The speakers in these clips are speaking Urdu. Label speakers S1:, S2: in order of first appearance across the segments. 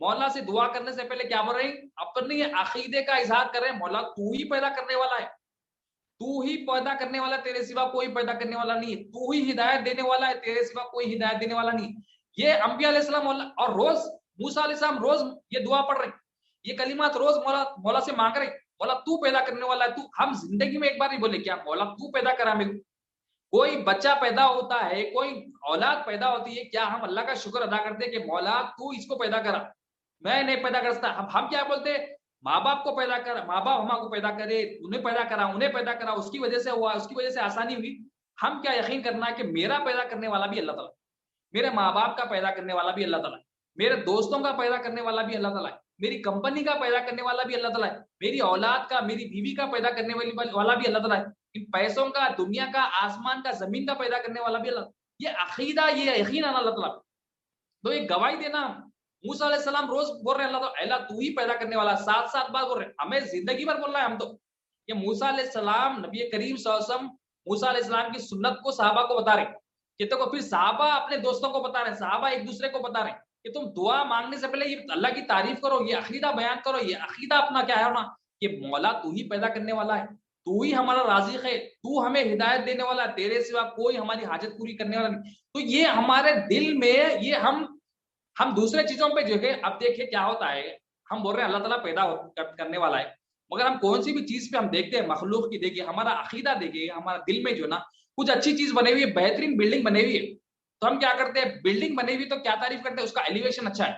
S1: مولا سے دعا کرنے سے پہلے کیا بول رہے ہیں؟ اپنے عقیدے کا اظہار کر رہے ہیں، مولا تو ہی پیدا کرنے والا ہے، تو ہی پیدا کرنے والا، تیرے سوا کوئی پیدا کرنے والا نہیں ہے، تو ہی ہدایت دینے والا ہے، تیرے سوا کوئی ہدایت دینے والا نہیں ہے۔ یہ انبیاء علیہ السلام اور روز موسیٰ علیہ السلام روز یہ دعا پڑھ رہے ہیں، یہ کلمات روز مولا سے مانگ رہے ہیں، مولا تو پیدا کرنے والا ہے، تو ہم زندگی میں ایک بار نہیں بولے کیا مولا تو پیدا کرا میرے کو؟ کوئی بچہ پیدا ہوتا ہے، کوئی اولاد پیدا ہوتی ہے، کیا ہم اللہ کا شکر ادا کرتے ہیں کہ مولا تو اس کو پیدا کرا، میں نہیں پیدا کر سکتا؟ ہم کیا بولتے ہیں؟ ماں باپ کو پیدا کر، ماں باپ ہم کو پیدا کرے، انہیں پیدا کرا، انہیں پیدا کرا، اس کی وجہ سے ہوا، اس کی وجہ سے آسانی ہوئی۔ ہم کیا یقین کرنا ہے کہ میرا پیدا کرنے والا بھی اللہ تعالیٰ، میرے ماں باپ کا پیدا کرنے والا بھی اللہ تعالیٰ ہے، میرے دوستوں کا پیدا کرنے والا بھی اللہ تعالیٰ ہے، میری کمپنی کا پیدا کرنے والا بھی اللہ تعالیٰ ہے، میری اولاد کا، میری بیوی کا پیدا کرنے والا بھی اللہ تعالیٰ ہے، ان پیسوں کا، دنیا کا، آسمان کا، زمین کا پیدا کرنے والا بھی اللہ۔ یہ عقیدہ، یہ یقین آنا اللہ تعالیٰ، تو یہ گواہی دینا۔ موسیٰ علیہ السلام روز بول رہے ہیں اللہ تعالیٰ تو ہی پیدا کرنے والا، ساتھ ساتھ بات بول رہے ہیں، ہمیں زندگی بھر بول رہا ہے ہم تو۔ یہ موسیٰ علیہ السلام، نبی کریم صلی اللہ علیہ وسلم موسیٰ علیہ السلام کی سنت کو صحابہ کو بتا رہے ہیں، کہ تو پھر صحابہ اپنے دوستوں کو بتا رہے ہیں، صحابہ ایک دوسرے کو بتا رہے ہیں کہ تم دعا مانگنے سے پہلے یہ اللہ کی تعریف کرو، یہ عقیدہ بیان کرو، یہ عقیدہ اپنا کیا ہے نا کہ مولا تو ہی پیدا کرنے والا ہے، تو ہی ہمارا رازق ہے، تو ہمیں ہدایت دینے والا ہے، تیرے سوا کوئی ہماری حاجت پوری کرنے والا نہیں۔ تو یہ ہمارے دل میں، یہ ہم دوسرے چیزوں پہ جو ہے، اب دیکھیں کیا ہوتا ہے، ہم بول رہے ہیں اللہ تعالیٰ پیدا کرنے والا ہے، مگر ہم کون سی بھی چیز پہ ہم دیکھتے ہیں مخلوق کی، دیکھیے ہمارا عقیدہ، دیکھیے ہمارا دل میں جو نا کچھ اچھی چیز بنی ہوئی ہے، بہترین بلڈنگ بنی ہوئی ہے، تو ہم کیا کرتے ہیں؟ بلڈنگ بنی ہوئی تو کیا تعریف کرتے ہیں؟ اس کا ایلیویشن اچھا ہے،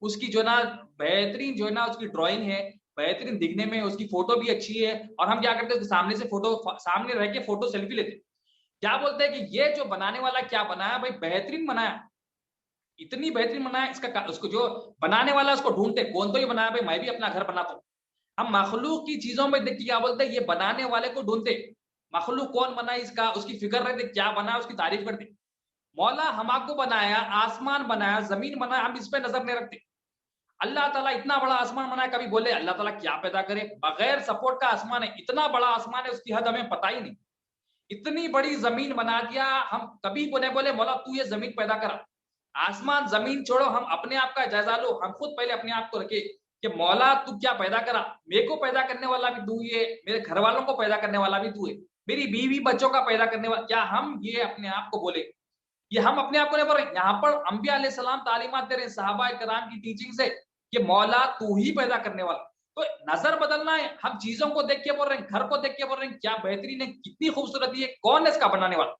S1: اس کی جو نا بہترین جو ہے نا اس کی ڈرائنگ ہے، بہترین دکھنے میں، اس کی فوٹو بھی اچھی ہے، اور ہم کیا کرتے ہیں؟ سامنے سے فوٹو، سامنے رہ کے فوٹو سیلفی لیتے ہیں۔ کیا بولتے ہیں کہ یہ جو بنانے والا کیا بنایا بھائی؟ بہترین بنایا، اتنی بہترین بنایا، اس کو جو بنانے والا اس کو ڈھونڈتے کون تو یہ بنایا بھائی، میں بھی اپنا گھر بناتا ہوں۔ ہم مخلوق کی چیزوں میں دیکھ کے کیا بولتے ہیں؟ یہ بنانے والے کو ڈھونڈتے، مخلوق کون بنا اس کا، اس کی فکر رہتے، کیا بنا اس کی تعریف کرتے۔ مولا ہم آپ کو بنایا، آسمان بنایا، زمین بنایا، ہم اس پہ نظر نہیں رکھتے۔ اللہ تعالیٰ اتنا بڑا آسمان بنایا، کبھی بولے اللہ تعالیٰ کیا پیدا کرے؟ بغیر سپورٹ کا آسمان ہے، اتنا بڑا آسمان ہے، اس کی حد ہمیں پتہ ہی نہیں۔ اتنی بڑی زمین بنا دیا، ہم کبھی بولے مولا تو یہ زمین پیدا کرا۔ آسمان زمین چھوڑو، ہم اپنے آپ کا جائزہ لو، ہم خود پہلے اپنے آپ کو رکھے کہ مولا تو کیا پیدا کرا؟ میرے کو پیدا کرنے والا بھی تو ہی ہے، میرے گھر والوں کو پیدا کرنے والا بھی تو ہے، میری بیوی بچوں کا پیدا کرنے والا، کیا ہم یہ اپنے آپ کو بولے؟ یہ ہم اپنے آپ کو نہیں بول رہے، یہاں پر انبیاء علیہ السلام تعلیمات دے رہے ہیں صحابہ کرام کی ٹیچنگ سے کہ مولا تو ہی پیدا کرنے والا۔ تو نظر بدلنا ہے، ہم چیزوں کو دیکھ کے بول رہے ہیں، گھر کو دیکھ کے بول رہے ہیں کیا بہترین ہے، کتنی خوبصورتی ہے، کون ہے اس کا بنانے والا؟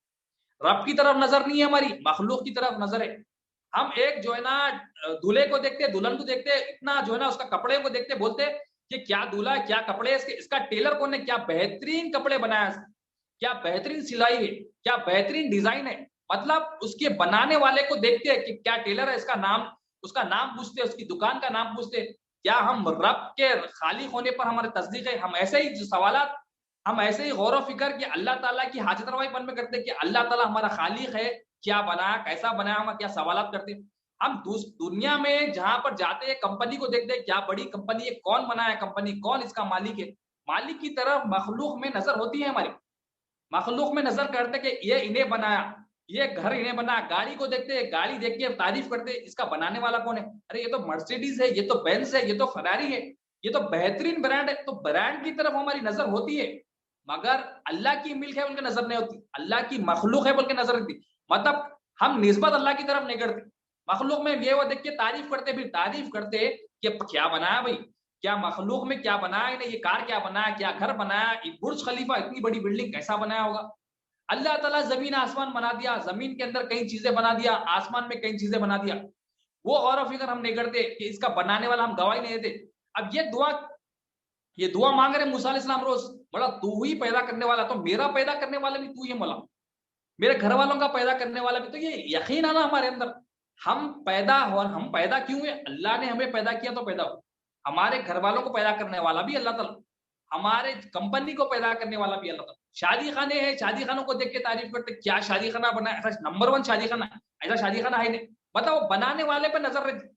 S1: رب کی طرف نظر نہیں ہے ہماری، مخلوق کی طرف نظر ہے۔ ہم ایک جو ہے نا دولہے کو دیکھتے، دلہن کو دیکھتے، اتنا جو ہے نا اس کا کپڑے کو دیکھتے، بولتے کہ کیا دولہا ہے، کیا کپڑے، اس کا ٹیلر کون ہے، کیا بہترین کپڑے بنایا، کیا بہترین سلائی ہے، کیا بہترین ڈیزائن ہے۔ مطلب اس کے بنانے والے کو دیکھتے ہیں کہ کیا ٹیلر ہے، اس کا نام پوچھتے، اس کی دکان کا نام پوچھتے۔ کیا ہم رب کے خالق ہونے پر ہمارے تصدیق ہے؟ ہم ایسے ہی جو سوالات، ہم ایسے ہی غور و فکر کہ اللہ تعالیٰ کی حاجت روائی پن میں کرتے کہ اللہ تعالیٰ ہمارا خالق ہے، کیا بنایا، کیسا بنایا ہوگا، کیا سوالات کرتے۔ ہم دنیا میں جہاں پر جاتے ہیں کمپنی کو دیکھتے ہیں، کیا بڑی کمپنی ہے، کون بنایا کمپنی، کون اس کا مالک ہے۔ مالک کی طرف مخلوق میں نظر ہوتی ہے ہماری، مخلوق میں نظر کرتے کہ یہ انہیں بنایا، یہ گھر انہیں بنایا، گاڑی کو دیکھتے، گاڑی دیکھ کے تعریف کرتے اس کا بنانے والا کون ہے، ارے یہ تو مرسیڈیز ہے، یہ تو بینز ہے، یہ تو فراری ہے، یہ تو بہترین برانڈ ہے۔ تو برانڈ کی طرف ہماری نظر ہوتی ہے، مگر اللہ کی ملک ہے بول کے نظر نہیں ہوتی، اللہ کی مخلوق ہے بول کے نظر ہوتی۔ مطلب ہم نسبت اللہ کی طرف نہیں کرتے، مخلوق میں یہ وہ دیکھ کے تعریف کرتے، پھر تعریف کرتے کہ کیا بنایا بھائی، کیا مخلوق میں کیا بنایا، انہیں یہ کار کیا بنایا، کیا گھر بنایا، برج خلیفہ اتنی بڑی بلڈنگ کیسا بنایا ہوگا۔ اللہ تعالیٰ زمین آسمان بنا دیا، زمین کے اندر کئی چیزیں بنا دیا، آسمان میں کئی چیزیں بنا دیا، وہ غور و فکر ہم نہیں کرتے کہ اس کا بنانے والا ہم گواہی نہیں دیتے۔ اب یہ دعا مانگ رہے موسیٰ علیہ السلام روز، مولا تو ہی پیدا کرنے والا، تو میرا پیدا کرنے والا بھی تو ہی ہے مولا، میرے گھر والوں کا پیدا کرنے والا بھی تو، یہ یقین آنا ہمارے اندر۔ ہم پیدا کیوں ہیں؟ اللہ نے ہمیں پیدا کیا تو پیدا ہو، ہمارے گھر والوں کو پیدا کرنے والا بھی اللہ تعالیٰ، ہمارے کمپنی کو پیدا کرنے والا بھی اللہ تعالیٰ۔ شادی خانے ہیں، شادی خانوں کو دیکھ کے تعریف کرتے کیا شادی خانہ بنا، ایسا نمبر 1 شادی خانہ، ایسا شادی خانہ ہے نہیں۔ مطلب بنانے والے پہ نظر رہتی،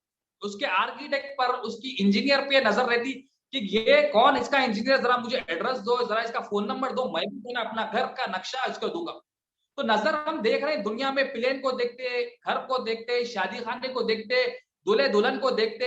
S1: اس کے آرکیٹیکٹ پر، اس کی انجینئر پہ نظر رہتی کہ یہ کون اس کا انجینئر، ذرا مجھے ایڈریس دو، ذرا اس کا فون نمبر دو، میں بھی اپنا گھر کا نقشہ اس کو دوں گا۔ تو نظر ہم دیکھ رہے ہیں دنیا میں، پلین کو دیکھتے، گھر کو دیکھتے، شادی خانے کو دیکھتے، دلہے دلہن کو دیکھتے،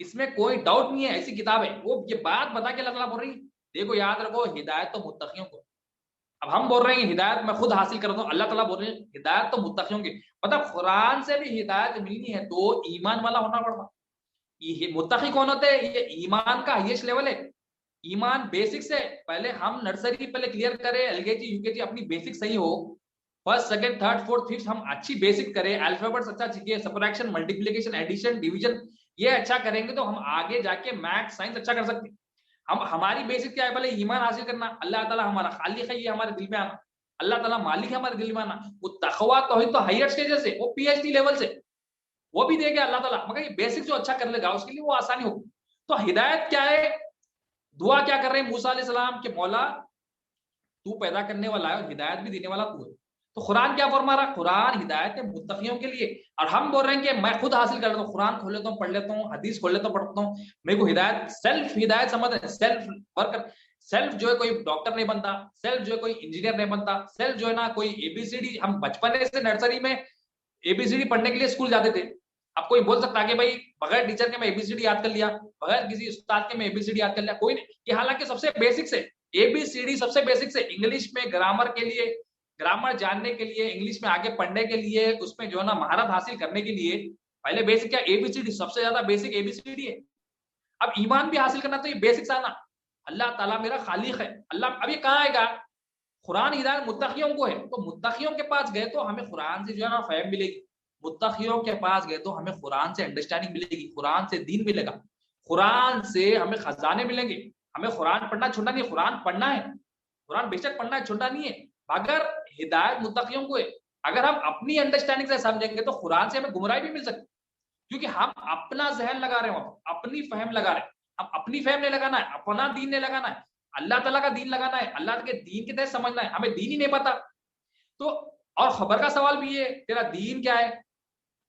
S1: اس میں کوئی ڈاؤٹ نہیں ہے، ایسی کتاب ہے. وہ یہ بات بتا کے اللہ تعالیٰ بول رہی ہے دیکھو یاد رکھو ہدایت تو متقیوں کو. اب ہم بول رہے ہیں ہدایت میں خود حاصل کرتا ہوں، اللہ تعالیٰ بول رہے ہیں ہدایت تو متقیوں کی. مطلب قرآن سے بھی ہدایت ملنی ہے تو ایمان والا ہونا پڑتا. یہ متقی کون ہوتے ہیں؟ یہ ایمان کا ہائیسٹ لیول ہے. ایمان بیسک سے پہلے ہم نرسری پہلے کلیئر کریں، ایل کے جی یو کے جی اپنی بیسک صحیح ہو، first second third fourth fifth ہم اچھی بیسک کریں، الفابیٹس اچھا سیکھیں، سبٹریکشن ملٹیپلیکیشن ایڈیشن ڈویژن یہ اچھا کریں گے تو ہم آگے جا کے میتھ سائنس اچھا کر سکتے ہیں. ہماری بیسک کیا ہے؟ پہلے ایمان حاصل کرنا، اللہ تعالیٰ ہمارا خالق ہے یہ ہمارے دل میں آنا، اللہ تعالیٰ مالک ہے ہمارے دل میں آنا. وہ تقویٰ توحید تو ہائر اسٹیج سے، وہ پی ایچ ڈی لیول سے وہ بھی دے گا اللہ تعالیٰ، مگر یہ بیسک جو اچھا کر لے گا اس کے لیے وہ آسانی ہوگی. تو ہدایت کیا ہے؟ دعا کیا کر رہے ہیں موسیٰ علیہ السلام کہ مولا تو پیدا کرنے والا ہے اور ہدایت بھی دینے والا تو ہے. تو قرآن کیا فرما رہا ہے؟ قرآن ہدایت ہے متقیوں کے لیے. اور ہم بول رہے ہیں کہ میں خود حاصل کر لیتا ہوں، قرآن کھول لیتا ہوں، پڑھ لیتا ہوں، حدیث کھول لیتا ہوں، پڑھتا ہوں، میرے کو ہدایت سیلف ہدایت سمجھ ہے، سیلف ورک. سیلف جو ہے کوئی ڈاکٹر نہیں بنتا، سیلف جو ہے کوئی انجینئر نہیں بنتا، سیلف جو ہے نا کوئی اے بی سی ڈی. ہم بچپن سے نرسری میں اے بی سی ڈی پڑھنے کے لیے اسکول جاتے تھے. اب کوئی بول سکتا ہے کہ بھائی بغیر ٹیچر کے میں اے بی سی ڈی یاد کر لیا، بغیر کسی استاد کے میں اے بی سی ڈی یاد کر لیا، کوئی نہیں. یہ حالانکہ سب سے بیسک سے اے بی سی ڈی سب سے بیسک سے انگلش میں گرامر کے لیے، گرامر جاننے کے لیے، انگلش میں آگے پڑھنے کے لیے، اس میں جو ہے نا مہارت حاصل کرنے کے لیے پہلے بیسک کیا؟ اے بی سی ڈی. سب سے زیادہ بیسک اے بی سی ڈی ہے. اب ایمان بھی حاصل کرنا تو یہ بیسک سے آنا، اللہ تعالیٰ میرا خالق ہے. اللہ اب یہ کہاں آئے گا؟ قرآن ہدایت متقیوں کو ہے. تو متقیوں کے پاس گئے تو ہمیں قرآن سے جو ہے نا فہم ملے گی. متقیوں کے پاس گئے تو ہمیں قرآن سے انڈرسٹینڈنگ ملے گی، قرآن سے دین ملے گا، قرآن سے ہمیں خزانے ملیں گے. ہمیں قرآن پڑھنا چھوڑنا نہیں، قرآن پڑھنا ہے، قرآن بے شک پڑھنا ہے، چھوڑنا نہیں ہے. اگر ہدایت متقیوں کو ہے، اگر ہم اپنی انڈرسٹینڈنگ سے سمجھیں گے تو قرآن سے ہمیں گمراہی بھی مل سکتی، کیونکہ ہم اپنا ذہن لگا رہے ہیں، اپنی فہم لگا رہے ہیں. ہم اپنی فہم نہیں لگانا ہے، اپنا دین نہیں لگانا ہے، اللہ تعالیٰ کا دین لگانا ہے، اللہ کے دین کے تحت سمجھنا ہے. ہمیں دین ہی نہیں پتا تو. اور خبر کا سوال بھی ہے تیرا دین کیا ہے؟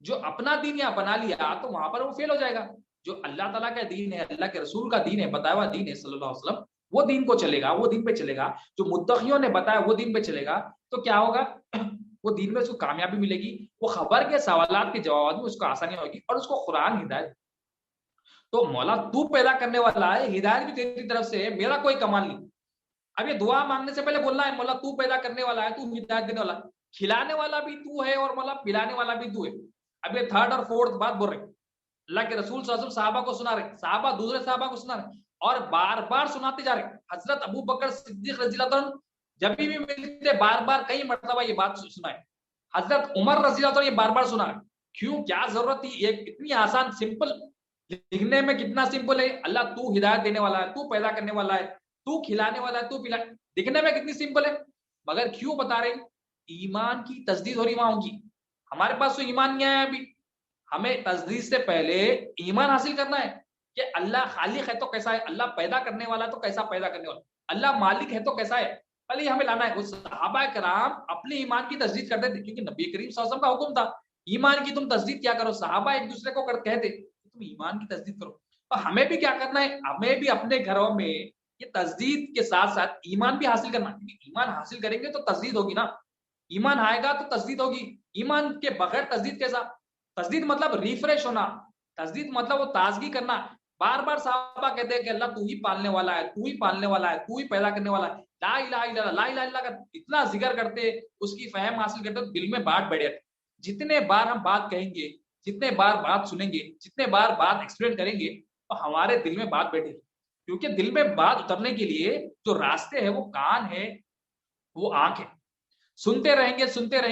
S1: جو اپنا دین یہاں بنا لیا تو وہاں پر وہ فیل ہو جائے گا. جو اللہ تعالیٰ کا دین ہے، اللہ کے رسول کا دین ہے، بتایا ہوا دین ہے صلی اللہ علیہ وسلم، وہ دین کو چلے گا، وہ دین پہ چلے گا. جو متقیوں نے بتایا وہ دین پہ چلے گا تو کیا ہوگا؟ وہ دین میں اس کو کامیابی ملے گی، وہ خبر کے سوالات کے جواب میں اس کو آسانی ہوگی اور اس کو قرآن ہدایت. تو مولا تو پیدا کرنے والا ہے، ہدایت بھی تیری طرف سے ہے، میرا کوئی کمال نہیں. اب یہ دعا مانگنے سے پہلے بولنا ہے مولا تو پیدا کرنے والا ہے، تو ہدایت دینے والا، کھلانے والا بھی تو ہے اور مولا پلانے والا بھی تو ہے. اب یہ تھرڈ اور فورتھ بات بول رہے ہیں. اللہ کے رسول صلی اللہ علیہ وسلم صحابہ کو سنا رہے، صحابہ دوسرے صحابہ کو سنا رہے اور بار بار سناتے جا رہے. حضرت ابو بکر صدیق رضی اللہ عنہ جب بھی ملتے بار بار کئی مرتبہ یہ بات سنائے. حضرت عمر رضی اللہ عنہ یہ بار بار سنا رہے. کیوں؟ کیا ضرورت تھی؟ ایک اتنی آسان سمپل، لکھنے میں کتنا سمپل ہے، اللہ تو ہدایت دینے والا ہے، تو پیدا کرنے والا ہے، تو کھلانے والا ہے، تو پلانے، دکھنے میں کتنی سمپل ہے، مگر کیوں بتا رہے؟ ایمان کی تجدید ہو رہی وہاں ہوگی. ہمارے پاس تو ایمان نہیں آیا ابھی. ہمیں تجدید سے پہلے ایمان حاصل کرنا ہے کہ اللہ خالق ہے تو کیسا ہے، اللہ پیدا کرنے والا تو کیسا پیدا کرنے والا، اللہ مالک ہے تو کیسا ہے. پہلے ہمیں لانا ہے. وہ صحابہ کرام اپنے ایمان کی تجدید کرتے تھے کیونکہ نبی کریم صلی اللہ علیہ وسلم کا حکم تھا ایمان کی تم تجدید کیا کرو. صحابہ ایک دوسرے کو کہتے تم ایمان کی تجدید کرو. تو ہمیں بھی کیا کرنا ہے؟ ہمیں بھی اپنے گھروں میں یہ تجدید کے ساتھ ساتھ ایمان بھی حاصل کرنا ہے. ایمان حاصل کریں گے تو تجدید ہوگی نا، ایمان آئے گا تو تجدید ہوگی. ایمان کے بغیر تجدید کیسا؟ تجدید مطلب ریفریش ہونا، تجدید مطلب وہ تازگی کرنا. بار بار صحابہ کہتے ہیں کہ اللہ تو ہی پالنے والا ہے، تو ہی پالنے والا ہے، تو ہی پیدا کرنے والا ہے. لا الہ الا اللہ، لا الہ الا اللہ کا اتنا ذکر کرتے، اس کی فہم حاصل کرتے دل میں بات بیٹھ جاتی. جتنے بار ہم بات کہیں گے، جتنے بار بات سنیں گے، جتنے بار بات ایکسپلین کریں گے تو ہمارے دل میں بات بیٹھے گی. کیونکہ دل میں بات اترنے کے لیے جو راستے ہیں وہ کان ہے، وہ آنکھ ہے. سنتے رہیں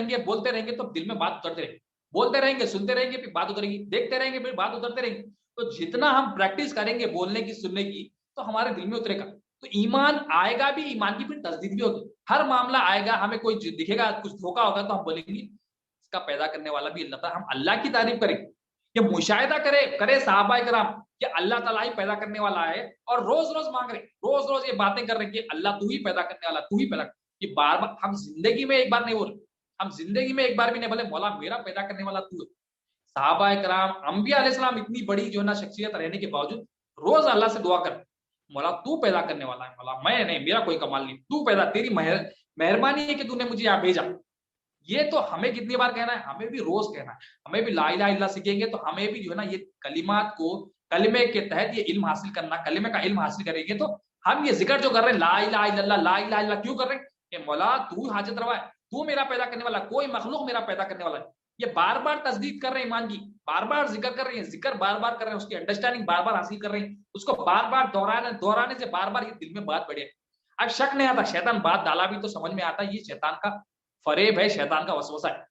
S1: گے بولتے رہیں گے تو دل میں بات اترتے رہیں گے، بولتے رہیں گے سنتے رہیں گے پھر بات اترے گی، دیکھتے رہیں گے پھر بات اترتے رہیں گے. تو جتنا ہم پریکٹس کریں گے بولنے کی سننے کی تو ہمارے دل میں اترے گا. تو ایمان آئے گا بھی، ایمان کی پھر تصدیق بھی ہوگی. ہر معاملہ آئے گا، ہمیں کوئی دکھے گا کچھ دھوکا ہوگا تو ہم بولیں گے اس کا پیدا کرنے والا بھی اللہ تھا. ہم اللہ کی تعریف کریں گے. یہ مشاہدہ کرے صحابہ کرام کہ اللہ تعالیٰ ہی پیدا کرنے والا ہے اور روز روز مانگ رہے، روز روز یہ باتیں کر رہے کہ اللہ تو ہی پیدا کرنے والا، تو ہی پیدا. یہ بار بار ہم زندگی میں ایک بار نہیں بول رہے، ہم زندگی میں ایک بار بھی نہیں بولے مولا میرا پیدا کرنے والا تو ہے. صحابہ کرام، انبیاء علیہ السلام اتنی بڑی جو ہے نا شخصیت رہنے کے باوجود روز اللہ سے دعا کر مولا تو پیدا کرنے والا ہے، مولا میں نہیں، میرا کوئی کمال نہیں، تو پیدا، تیری مہربانی ہے کہ تو نے مجھے یہاں بھیجا. یہ تو ہمیں کتنی بار کہنا ہے؟ ہمیں بھی روز کہنا ہے. ہمیں بھی لا الہ الا اللہ سیکھیں گے تو ہمیں بھی جو ہے نا یہ کلمات کو کلمے کے تحت یہ علم حاصل کرنا، کلمے کا علم حاصل کریں گے تو ہم یہ ذکر جو کر رہے ہیں لا الہ الا اللہ لا الہ الا اللہ کیوں کر رہے ہیں کہ مولا تو حاجت روا ہے، تو میرا پیدا کرنے والا، کوئی مخلوق میرا پیدا کرنے والا ہے. یہ بار بار تصدیق کر رہے ہیں ایمان کی، بار بار ذکر کر رہے ہیں، ذکر بار بار کر رہے ہیں، اس کی انڈرسٹینڈنگ بار بار حاصل کر رہے ہیں، اس کو بار بار دہرانے سے بار بار یہ دل میں بات بڑھے. اب شک نہیں آتا، شیطان بات ڈالا بھی تو سمجھ میں آتا ہے یہ شیطان کا فریب ہے، شیطان کا وسوسہ ہے.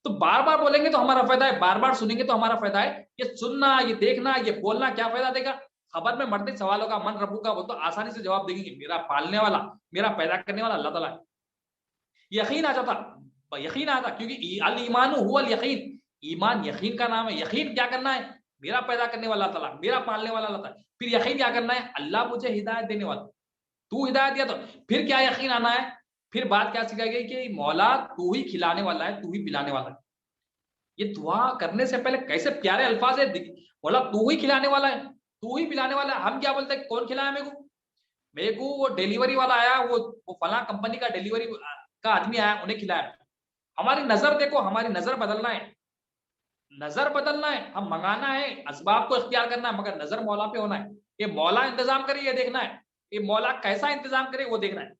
S1: تو بار بار بولیں گے تو ہمارا فائدہ ہے، بار بار سنیں گے تو ہمارا فائدہ ہے. یہ سننا، یہ دیکھنا، یہ بولنا کیا فائدہ دے گا؟ خبر میں مرتے سوالوں کا من ربو کا وہ تو آسانی سے جواب دیں گے، میرا پالنے والا، میرا پیدا کرنے والا اللہ تعالیٰ ہے. یقین آ جاتا، یقین آتا، کیونکہ الایمان هو الیقین، ایمان یقین کا نام ہے. یقین کیا کرنا ہے؟ میرا پیدا کرنے والا اللہ تعالیٰ، میرا پالنے والا اللہ تعالیٰ. پھر یقین کیا کرنا ہے؟ اللہ مجھے ہدایت دینے والا، تو ہدایت دیا. تو پھر کیا یقین آنا ہے؟ پھر بات کیا سکھائی گئی کہ مولا تو ہی کھلانے والا ہے، تو ہی پلانے والا ہے. یہ دعا کرنے سے پہلے کیسے پیارے الفاظ ہے، مولا تو ہی کھلانے والا ہے، تو ہی پلانے والا ہے. ہم کیا بولتے ہیں کون کھلایا میرے کو وہ ڈیلیوری والا آیا، وہ فلاں کمپنی کا ڈیلیوری کا آدمی آیا، انہیں کھلایا. ہماری نظر دیکھو، ہماری نظر بدلنا ہے، نظر بدلنا ہے. ہم منگانا ہے، اسباب کو اختیار کرنا ہے، مگر نظر مولا پہ ہونا ہے. یہ مولا انتظام کرے یہ دیکھنا ہے، یہ مولا کیسا انتظام کرے وہ دیکھنا ہے،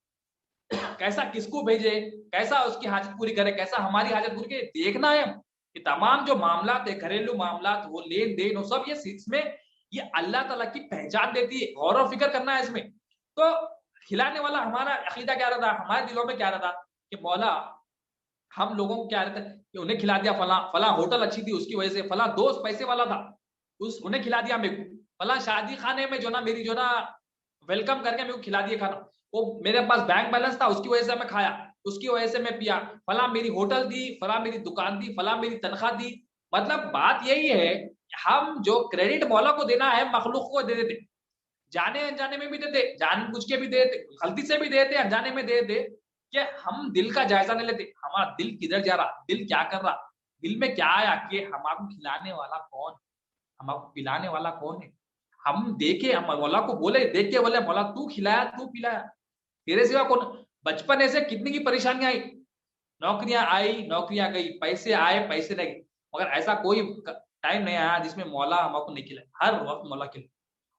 S1: کیسا کس کو بھیجے، کیسا اس کی حاجت پوری کرے، کیسا ہماری حاجت پوری کرے دیکھنا ہے. یہ تمام جو معاملات ہے، گھریلو معاملات، وہ لین دین، وہ سب اس میں یہ اللہ تعالیٰ کی پہچان دیتی ہے. غور و فکر کرنا ہے اس میں. تو کھلانے والا ہمارا عقیدہ کیا رہتا، ہمارے دلوں میں کیا رہتا کہ مولا ہم لوگوں کو کیا رہتا ہے کہ انہیں کھلا دیا، فلاں ہوٹل اچھی تھی اس کی وجہ سے، فلاں دوست پیسے والا تھا انہیں کھلا دیا میرے کو، فلاں شادی خانے میں جو نا میری جو نا ویلکم کر کے میرے کو کھلا دیا کھانا، وہ میرے پاس بینک بیلنس تھا اس کی وجہ سے میں کھایا، اس کی وجہ سے میں پیا، فلاں میری ہوٹل دی، فلاں میری دکان دی، فلاں میری تنخواہ دی. مطلب بات یہی ہے ہم جو کریڈٹ مولا کو دینا ہے مخلوق کو دے دیتے، جانے انجانے میں بھی دیتے، جان بوجھ کے بھی دیتے، غلطی سے بھی دیتے، انجانے میں دے دے کہ ہم دل کا جائزہ نہیں لیتے. ہمارا دل کدھر جا رہا، دل کیا کر رہا، دل میں کیا آیا کہ ہمارا کھلانے والا کون، ہمارا پلانے والا کون ہے. ہم دیکھے، ہم مولا کو بولے، دیکھ کے بولے مولا تو کھلایا، تو پلایا، تیرے سوا کون. بچپن ایسے کتنی کی پریشانیاں آئی، نوکریاں آئی، نوکریاں گئی، پیسے آئے، پیسے نہیں گئے، مگر ایسا کوئی ٹائم نہیں آیا جس میں مولا ہم کو نہیں کھلائے. ہر وقت مولا کھلائے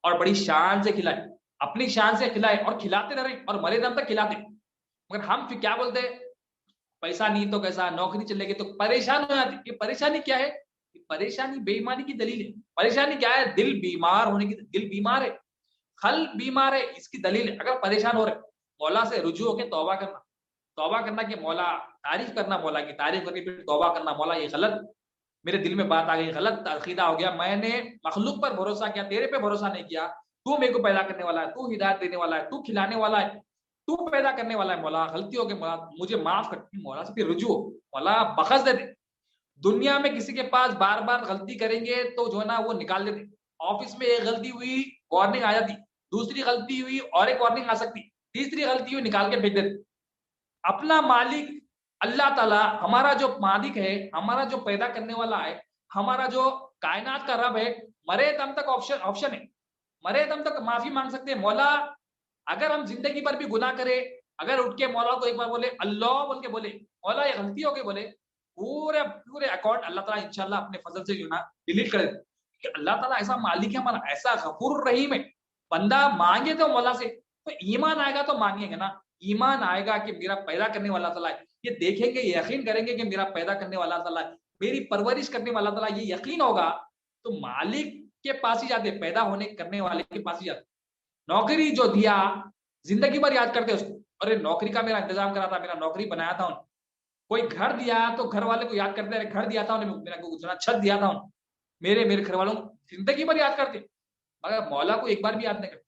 S1: اور بڑی شان سے کھلائے، اپنی شان سے کھلائے اور کھلاتے رہے اور مرے دم تک کھلاتے. مگر ہم پھر کیا بولتے، پیسہ نہیں تو کیسا، نوکری چلے گی تو پریشان ہو جاتی. یہ پریشانی کیا ہے؟ پریشانی بے ایمانی کی دلیل ہے. پریشانی کیا ہے؟ دل بیمار ہونے کی، دل بیمار ہے، قلب بیمار ہے، اس کی دلیل ہے. اگر پریشان ہو رہے مولا سے رجوع ہو کے توبہ کرنا، توبہ کرنا کہ مولا، تعریف کرنا مولا کی، تعریف کر کے پھر توبہ کرنا، مولا یہ غلط میرے دل میں بات آ گئی، غلط عقیدہ ہو گیا، میں نے مخلوق پر بھروسہ کیا، تیرے پہ بھروسہ نہیں کیا. تو میرے کو پیدا کرنے والا ہے، تو ہدایت دینے والا ہے، تو کھلانے والا ہے، تو پیدا کرنے والا ہے. مولا غلطی ہو گئی، مولا مجھے معاف کر. مولا سے پھر رجوع، مولا بخش دے دے. دنیا میں کسی کے پاس بار بار غلطی کریں گے تو جو ہے نا وہ نکال دیتے. آفس میں ایک غلطی ہوئی وارننگ آ جاتی، دوسری غلطی ہوئی اور ایک وارننگ آ سکتی، تیسری غلطی ہوئی نکال کے پھینک دیتے. اپنا مالک اللہ تعالیٰ، ہمارا جو مالک ہے، ہمارا جو پیدا کرنے والا ہے، ہمارا جو کائنات کا رب ہے، مرے دم تک آپشن ہے، مرے دم تک معافی مانگ سکتے ہیں. مولا اگر ہم زندگی پر بھی گناہ کرے، اگر اٹھ کے مولا کو ایک بار بولے اللہ بول کے بولے مولا یہ غلطی ہو گئی، بولے پورے اکاؤنٹ اللہ تعالیٰ انشاءاللہ اپنے فضل سے جو نا ڈیلیٹ کر دے. کہ اللہ تعالیٰ ایسا مالک ہے ہمارا، ایسا غفور رحیم ہے. بندہ مانگے تو مولا سے تو ایمان آئے گا، تو مانگیں گے نا، ایمان آئے گا کہ میرا پیدا کرنے والا تعالیٰ ہے. یہ دیکھیں گے، یقین کریں گے کہ میرا پیدا کرنے والا تعالیٰ ہے، میری پرورش کرنے والا تعالیٰ، یہ یقین ہوگا تو مالک کے پاس ہی جاتے، پیدا ہونے کرنے والے کے پاس ہی جاتے. نوکری جو دیا زندگی بھر یاد کرتے اس کو، ارے نوکری کا میرا انتظام کرا تھا، میرا نوکری بنایا تھا. کوئی گھر دیا تو گھر والے کو یاد کرتے، ارے گھر دیا تھا انہیں، میرا کو چھت دیا تھا، میرے گھر والوں زندگی بھر یاد کرتے، مگر مولا کو ایک بار بھی یاد نہیں کرتے.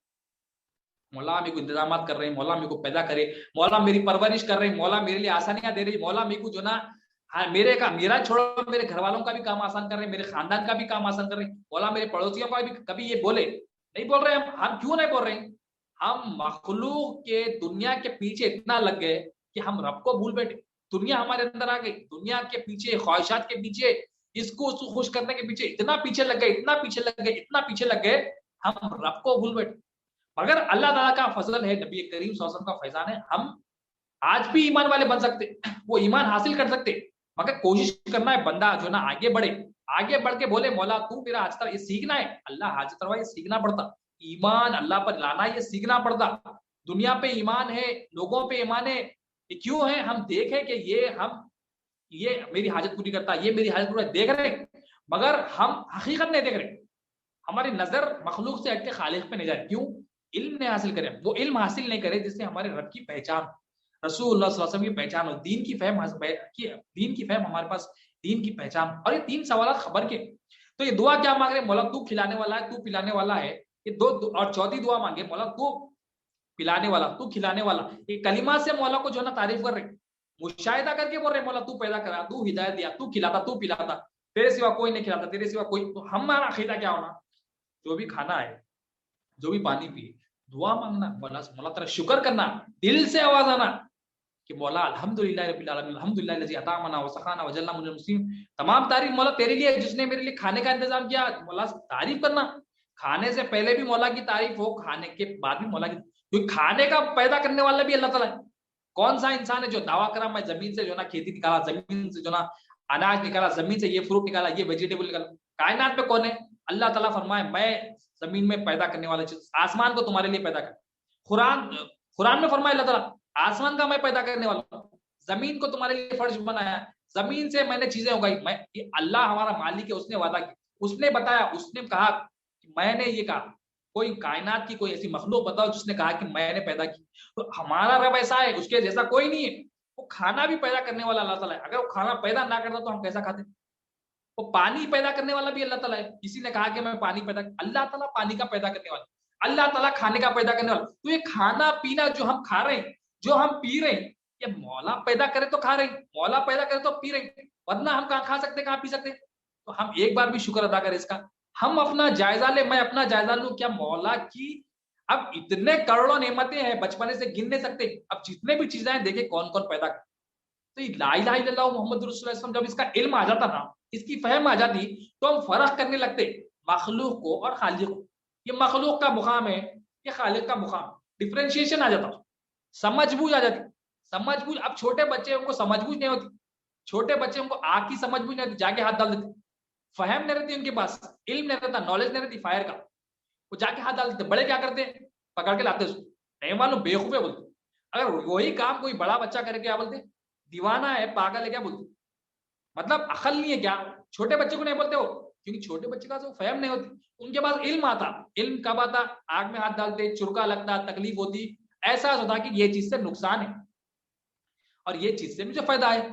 S1: مولا میرے کو انتظامات کر رہے ہیں، مولا میرے کو پیدا کرے، مولا میری پرورش کر رہے ہیں، مولا میرے لیے آسانیاں دے رہی، مولا میرے کو جو نا میرا چھوڑو میرے گھر والوں کا بھی کام آسان کر رہے ہیں، میرے خاندان کا بھی کام آسان کر رہے ہیں. مولا میرے پڑوسیوں کا بھی کبھی یہ بولے نہیں بول رہے ہم کیوں نہیں بول رہے ہیں؟ ہم مخلوق کے دنیا کے پیچھے اتنا لگ گئے کہ ہم رب کو بھول بیٹھے. دنیا ہمارے اندر آ گئی، دنیا کے پیچھے، خواہشات کے پیچھے، اس کو خوش کرنے کے پیچھے اتنا پیچھے لگ گئے، اتنا پیچھے لگ گئے، اتنا پیچھے لگ گئے، ہم رب کو بھول بیٹھے. مگر اللہ تعالیٰ کا فضل ہے، نبی کریم صلی اللہ علیہ وسلم کا فیضان ہے، ہم آج بھی ایمان والے بن سکتے، وہ ایمان حاصل کر سکتے. مگر کوشش کرنا ہے بندہ جو نا آگے بڑھے،
S2: آگے بڑھ کے بولے مولا تو میرا حاجت روا، یہ سیکھنا ہے، اللہ حاجت روا یہ سیکھنا پڑتا، ایمان اللہ پر لانا یہ سیکھنا پڑتا. دنیا پہ ایمان ہے، لوگوں پہ ایمان ہے، یہ کیوں ہے؟ ہم دیکھیں کہ یہ میری حاجت پوری کرتا، یہ میری حاجت پوری دیکھ رہے، مگر ہم حقیقت نہیں دیکھ رہے. ہماری نظر مخلوق سے ہٹ کے خالق پہ نہیں جائے. کیوں؟ علم نہیں حاصل کرے. وہ علم حاصل نہیں کرے جس سے ہمارے رب کی پہچان، رسول اللہ صلی اللہ علیہ وسلم کی پہچان ہو، دین کی فہم ہمارے پاس، دین کی پہچان. اور یہ 3 سوالات خبر کے. تو یہ دعا کیا مانگ رہے؟ مولا تو کھلانے والا ہے، تو پلانے والا ہے. یہ اور چوتھی دعا مانگے مولا تو پلانے والا، تو کھلانے والا. یہ کلمات سے مولا کو جو ہے نا تعریف کر رہے، مشاہدہ کر کے بول رہے مولا تو پیدا کرا، تو ہدایت دیا، تو کھلاتا، تو پلاتا، تیرے سوا کوئی نہیں کھلاتا، تیرے سوا کوئی. تو ہمارا عقیدہ کیا ہونا؟ جو بھی کھانا ہے، جو بھی پانی پیے، دعا مانگنا، مولا تیرا شکر کرنا، دل سے آواز آنا کہ مولا الحمدللہ رب العالمین، الحمدللہ الذی اطعمنا وسقانا وجعلنا من المسلمین. تمام تعریف مولا تیرے لیے جس نے میرے لیے کھانے کا انتظام کیا. مولا تعریف کرنا، کھانے سے پہلے بھی مولا کی تعریف ہو، کھانے کے بعد بھی مولا کی، کیونکہ کھانے کا پیدا کرنے والا بھی اللہ تعالیٰ ہے. کون سا انسان ہے جو دعویٰ کرا میں زمین سے جو نا کھیتی نکالا، زمین سے جو نا اناج نکالا، زمین سے یہ فروٹ نکالا، یہ ویجیٹیبل نکالا. کائنات میں کون ہے؟ اللہ تعالیٰ فرمائے میں زمین میں پیدا کرنے والا چیز، آسمان کو تمہارے لیے پیدا کر. قرآن میں فرمایا اللہ تعالیٰ آسمان کا میں پیدا کرنے والا ہوں، زمین کو تمہارے لیے فرش بنایا، زمین سے میں نے چیزیں اگائی. یہ اللہ ہمارا مالک ہے، اس نے وعدہ کیا، اس نے بتایا، اس نے کہا کہ میں نے یہ کہا. کوئی کائنات کی کوئی ایسی مخلوق بتاؤ جس نے کہا کہ میں نے پیدا کی. تو ہمارا رب ایسا ہے، اس کے جیسا کوئی نہیں ہے. وہ کھانا بھی پیدا کرنے والا اللہ تعالیٰ ہے. اگر وہ کھانا پیدا نہ کرتا تو ہم کیسا کھاتے؟ وہ پانی پیدا کرنے والا بھی اللہ تعالیٰ ہے. کسی نے کہا کہ میں پانی پیدا، اللہ تعالیٰ پانی کا پیدا کرنے والا، اللہ تعالیٰ کھانے کا پیدا کرنے والا. تو یہ کھانا پینا جو ہم کھا رہے ہیں، جو ہم پی رہے ہیں، یہ مولا پیدا کرے تو کھا رہے ہیں، مولا پیدا کرے تو پی رہے ہیں، ورنہ ہم کہاں کھا سکتے، کہاں پی سکتے. تو ہم ایک بار بھی شکر ادا کریں اس کا. ہم اپنا جائزہ لیں، میں اپنا جائزہ لوں، کیا مولا کی اب اتنے کروڑوں نعمتیں ہیں، بچپنے سے گن نہیں سکتے. اب جتنے بھی چیزیں ہیں دیکھیں کون کون پیدا کرتے. تو یہ لا الہ الا اللہ محمد رسول اللہ وسلم جب اس کا علم آ جاتا نا، اس کی فہم آ جاتی، تو ہم فرق کرنے لگتے مخلوق کو اور خالق کو. یہ مخلوق کا مقام ہے، یہ خالق کا مقام. ڈفرینشیشن آ جاتا، سمجھ بوجھ آ جاتی. سمجھ بوجھ، اب چھوٹے بچے ان کو سمجھ بوجھ نہیں ہوتی، چھوٹے بچے ان کو آگ کی سمجھ بوجھ نہیں ہوتی، جا کے ہاتھ ڈال دیتے. فہم نہیں رہتی ان کے پاس، علم نہیں رہتا، نالج نہیں رہتی فائر کا، وہ جا کے ہاتھ ڈال دیتے. بڑے کیا کرتے ہیں؟ پکڑ کے لاتے اس کو. نہیں معلوم بیوقوف ہے بولتے. اگر وہی کام کوئی بڑا بچہ کرے کیا بولتے؟ دیوانہ ہے، پاگل ہے، کیا بولتے؟ مطلب عقل نہیں ہے کیا؟ چھوٹے بچے کو نہیں بولتے ہو، کیونکہ چھوٹے بچے کا تو فہم نہیں ہوتی. ان کے پاس علم آتا. علم کب آتا؟ آگ میں ہاتھ ڈالتے، چرکا لگتا، تکلیف ہوتی، احساس ہوتا کہ یہ چیز سے نقصان ہے اور یہ چیز سے مجھے فائدہ ہے.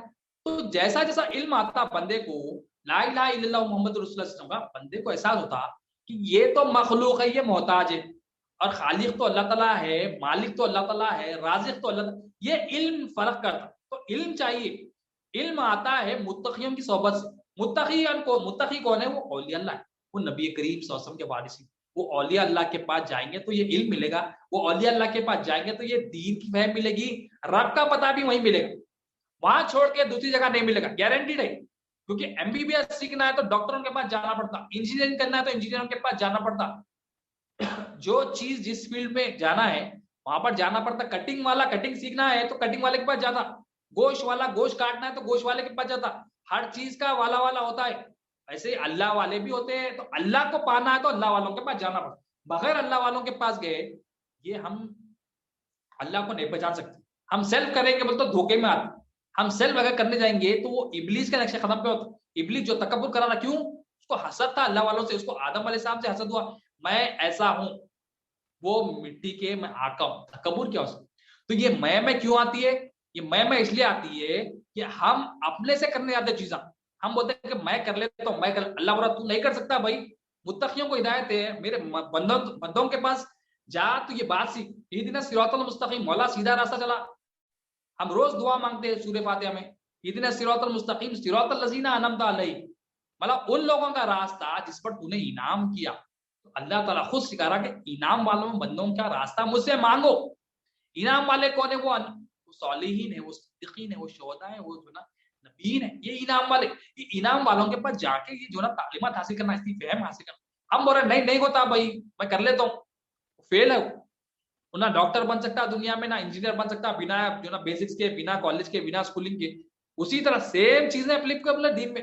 S2: تو جیسا جیسا علم آتا بندے کو، لا الہ الا اللہ محمد رسول اللہ صلی اللہ علیہ وسلم کا، بندے کو احساس ہوتا کہ یہ تو مخلوق ہے، یہ محتاج ہے، اور خالق تو اللہ تعالیٰ ہے، مالک تو اللہ تعالیٰ ہے، رازق تو اللہ تعالیٰ. یہ علم فرق کرتا. تو علم چاہیے. علم آتا ہے متقیوں کی صحبت سے. متقی کون ہے؟ وہ اولیاء اللہ ہے، وہ نبی کریم صلی اللہ علیہ وسلم کے وارث ہیں. وہ اولیاء اللہ کے پاس جائیں گے تو یہ علم ملے گا، وہ اولیاء اللہ کے پاس جائیں گے تو یہ دین کی فہم ملے گی، رب کا پتہ بھی وہیں ملے گا، وہاں چھوڑ کے دوسری جگہ نہیں ملے گا، گارنٹیڈ ہے. کیونکہ ایم بی بی ایس سیکھنا ہے تو ڈاکٹروں کے پاس جانا پڑتا، انجینئرنگ کرنا ہے تو انجینئروں کے پاس جانا پڑتا، جو چیز جس فیلڈ میں جانا ہے وہاں پر جانا پڑتا. کٹنگ والا کٹنگ سیکھنا ہے تو کٹنگ والے کے پاس جاتا، گوشت والا گوشت کاٹنا ہے تو گوشت والے کے پاس جاتا. ہر چیز کا والا والا ہوتا ہے. ایسے اللہ والے بھی ہوتے ہیں، تو اللہ کو پانا ہے تو اللہ والوں کے پاس جانا پڑتا. بغیر اللہ والوں کے پاس گئے یہ ہم اللہ کو نہیں پہچان سکتے. ہم سیلف کریں گے بولتے دھوکے میں آتے. ہم سیلف اگر کرنے جائیں گے تو وہ ابلیس کے نقش قدم پہ ہوتا. ابلیس جو تکبر کرا رہا، کیوں؟ اس کو حسد تھا اللہ والوں سے، اس کو آدم علیہ السلام سے حسد ہوا، میں ایسا ہوں، وہ مٹی کے میں آقا ہوں. تکبر کیا ہو؟ تو یہ میں کیوں آتی ہے؟ یہ میں اس لیے آتی ہے کہ ہم اپنے سے کرنے جاتے چیزاں. ہم بولتے ہیں کہ میں کر لیتا ہوں، میں کر. اللہ برا تو نہیں کر سکتا بھائی. متقیوں کو ہدایت ہے، میرے بندوں کے پاس جا تو یہ بات سیکھ. اہدنا الصراط المستقیم، مولا سیدھا راستہ چلا. ہم روز دعا مانگتے ہیں سورہ فاتحہ میں، اہدنا الصراط المستقیم صراط الذین انعمت علیہم، مطلب ان لوگوں کا راستہ جس پر تو نے انعام کیا. تو اللہ تعالیٰ خود سکھا رہا کہ انعام والوں بندوں کا راستہ مجھ سے مانگو. انعام والے کون ہے؟ وہ صالحین ہے، وہ صدیقین ہے، وہ شہداء ہے، وہ جو نا نبیین ہے. یہ انعام والے. یہ انعام والوں کے پاس جا کے یہ جو نا تعلیمات حاصل کرنا، اس کی فہم حاصل کرنا. ہم بول رہے نہیں ہوتا بھائی، میں کر لیتا ہوں، فیل ہے. وہ نہ ڈاکٹر بن سکتا دنیا میں، نہ انجینئر بن سکتا بنا جو نا بیسکس کے، بنا کالج کے، بنا اسکولنگ کے. اسی طرح سیم چیزیں اپلیکیبل ہے دین میں.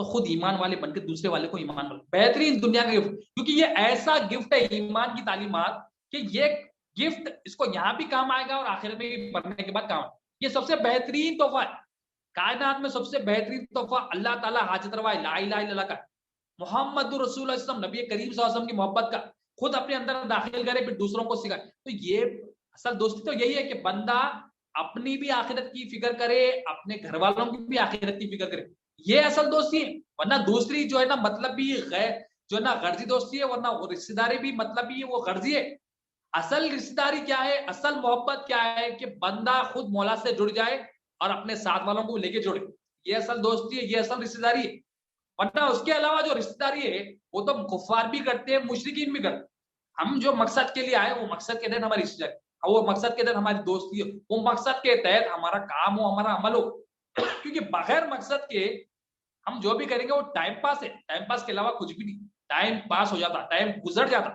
S2: تو خود ایمان والے بن کے دوسرے والے کو ایمان والے. بہترین دنیا کا گفٹ, کیونکہ یہ ایسا گفٹ ہے ایمان کی تعلیمات کہ یہ گفٹ اس کو یہاں بھی کام آئے گا اور آخر میں بھی مرنے کے بعد کام. یہ سب سے بہترین تحفہ ہے کائنات میں. سب سے بہترین تحفہ اللہ تعالیٰ حاجت روا لا الہ الا اللہ کا, محمد رسول اللہ صلی اللہ علیہ وسلم, نبی کریم صلی اللہ علیہ وسلم کی محبت کا, خود اپنے اندر داخل کرے پھر دوسروں کو سکھائے. تو یہ اصل دوستی تو یہی ہے کہ بندہ اپنی بھی آخرت کی فکر کرے, اپنے گھر والوں کی بھی آخرت کی فکر کرے. یہ اصل دوستی ہے. ورنہ دوسری جو ہے نا مطلب بھی غیر جو ہے نا غرضی دوستی ہے, ورنہ وہ رشتے داری بھی مطلب بھی وہ غرضی ہے. اصل رشتے داری کیا ہے, اصل محبت کیا ہے کہ بندہ خود مولا سے جڑ جائے اور اپنے ساتھ والوں کو لے کے جڑے. یہ اصل دوستی ہے, یہ اصل رشتے داری ہے. ورنہ اس کے علاوہ جو رشتے داری ہے وہ تو کفار بھی کرتے ہیں, مشرکین بھی کرتے. ہم جو مقصد کے لیے آئے وہ مقصد کے تحت ہماری رشتے داری, وہ مقصد کے تحت ہماری دوستی ہو, وہ مقصد کے تحت ہمارا کام ہو, ہمارا عمل ہو. کیونکہ بغیر مقصد کے ہم جو بھی کریں گے وہ ٹائم پاس ہے. ٹائم پاس کے علاوہ کچھ بھی نہیں. ٹائم پاس ہو جاتا, ٹائم گزر جاتا,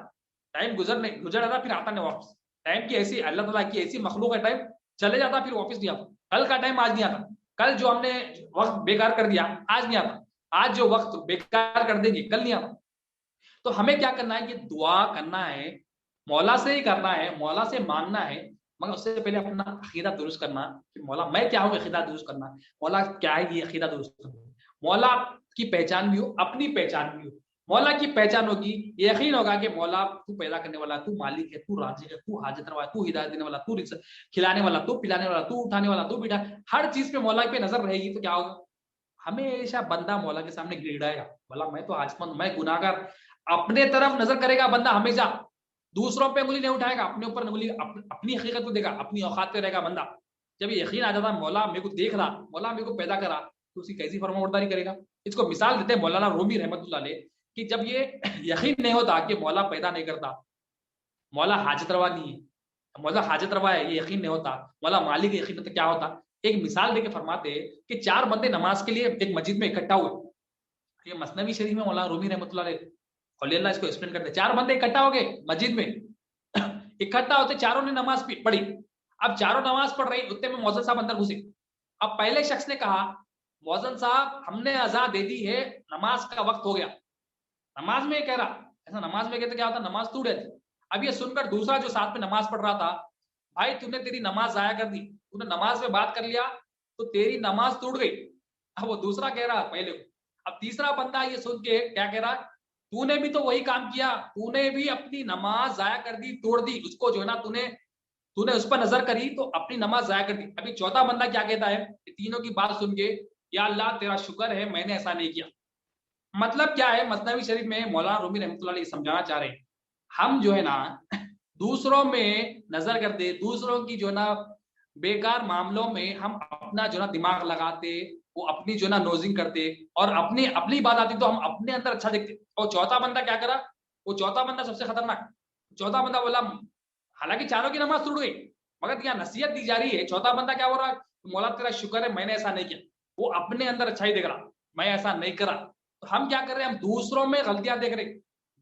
S2: ٹائم گزر جاتا پھر آتا نہیں واپس. ٹائم کی ایسی اللہ تعالیٰ کی ایسی مخلوق ہے, ٹائم چلے جاتا پھر واپس نہیں آتا. کل کا ٹائم آج نہیں آتا, کل جو ہم نے وقت بیکار کر دیا آج نہیں آتا, آج جو وقت بیکار کر دیں گے کل نہیں آتا. تو ہمیں کیا کرنا ہے, یہ دعا کرنا ہے, مولا سے ہی کرنا ہے, مولا سے مانگنا ہے, مگر اس سے پہلے اپنا عقیدہ درست کرنا کہ مولا میں کیا ہوں, عقیدہ درست کرنا, مولا کیا ہے یہ عقیدہ درست کرنا. مولا کی پہچان بھی ہو, اپنی پہچان بھی ہو. مولا کی پہچان ہوگی, یقین ہوگا کہ مولا تو پیدا کرنے والا, تو مالک ہے, تو رازق ہے, تو حاجت روا ہے, تو ہدایت دینے والا, تو رزق کھلانے والا, تو پلانے والا, تو اٹھانے والا, تو بٹھا, ہر چیز پہ مولا پہ نظر رہے گی. تو کیا ہوگا, ہمیشہ بندہ مولا کے سامنے گڑگڑائے گا, مولا میں تو عاجزمند, میں گناہگار. اپنے طرف نظر کرے گا بندہ ہمیشہ, دوسروں پہ انگلی نہیں اٹھائے گا, اپنے اوپر انگلی, اپنی حقیقت کو دیکھا, اپنی اوقات پہ رہے گا بندہ. جب یہ یقین آ جاتا مولا میرے کو دیکھ رہا, مولا میرے کو پیدا کرا, تو اسی کیسی فرما برداری کرے گا. اس کو مثال دیتے ہیں مولانا رومی رحمت اللہ علیہ کہ جب یہ یقین نہیں ہوتا کہ مولا پیدا نہیں کرتا, مولا حاجت روا نہیں ہے, مولا حاجت روا ہے, یہ یقین نہیں ہوتا, مولا مالک یقین ہوتا, کیا ہوتا. ایک مثال دے کے فرماتے کہ 4 بندے نماز کے لیے ایک مسجد میں اکٹھا ہوئے. یہ مثنوی شریف میں مولانا رومی رحمت اللہ علیہ خلی اللہ اس کو ایکسپلین کرتے. 4 بندے اکٹھا ہو گئے مسجد میں, اکٹھا ہوتے, چاروں نے نماز پڑھی. اب چاروں نماز پڑھ رہی, اتنے میں مؤذن صاحب اندر گھسے. اب پہلے شخص نے کہا, مؤذن صاحب ہم نے اذان دے دی ہے, نماز کا وقت ہو گیا. نماز میں کہہ رہا, ایسا نماز میں کہتے کیا ہوتا, نماز ٹوٹ جاتی. اب یہ سن کر دوسرا جو ساتھ میں نماز پڑھ رہا تھا, بھائی تم نے تیری نماز ضائع کر دی, تم نے نماز میں بات کر لیا تو تیری نماز ٹوٹ گئی. اب وہ دوسرا کہہ رہا پہلے کو. اب تیسرا بندہ یہ سن کے کیا کہہ رہا, تو نے بھی تو وہی کام کیا, تو نے بھی اپنی نماز ضائع کر دی, توڑ دی اس کو, جو ہے نا تو نے اس پر نظر کری تو اپنی نماز ضائع کر دی. ابھی چوتھا بندہ کیا کہتا ہے, تینوں کی بات سن کے, یا اللہ تیرا شکر ہے میں نے ایسا نہیں کیا. مطلب کیا ہے, مثنوی شریف میں مولانا رومی رحمۃ اللہ علیہ سمجھانا چاہ رہے ہیں, ہم جو ہے نا دوسروں میں نظر کرتے, دوسروں کی جو ہے نا بیکار معاملوں میں ہم اپنا جو ہے نا دماغ لگاتے, وہ اپنی جو ہے نا نوزنگ کرتے, اور اپنی بات آتی تو ہم اپنے اندر اچھا دیکھتے. اور چوتھا بندہ کیا کرا, وہ چوتھا بندہ سب سے خطرناک. چوتھا بندہ بولا, حالانکہ چاروں کی نماز ٹوٹ گئی مگر یہاں نصیحت دی جا رہی ہے. چوتھا بندہ کیا ہو رہا, مولا تیرا شکر ہے میں نے ایسا نہیں کیا, وہ اپنے اندر اچھائی دیکھ رہا, میں ایسا نہیں کرا. تو ہم کیا کر رہے ہیں, ہم دوسروں میں غلطیاں دیکھ رہے,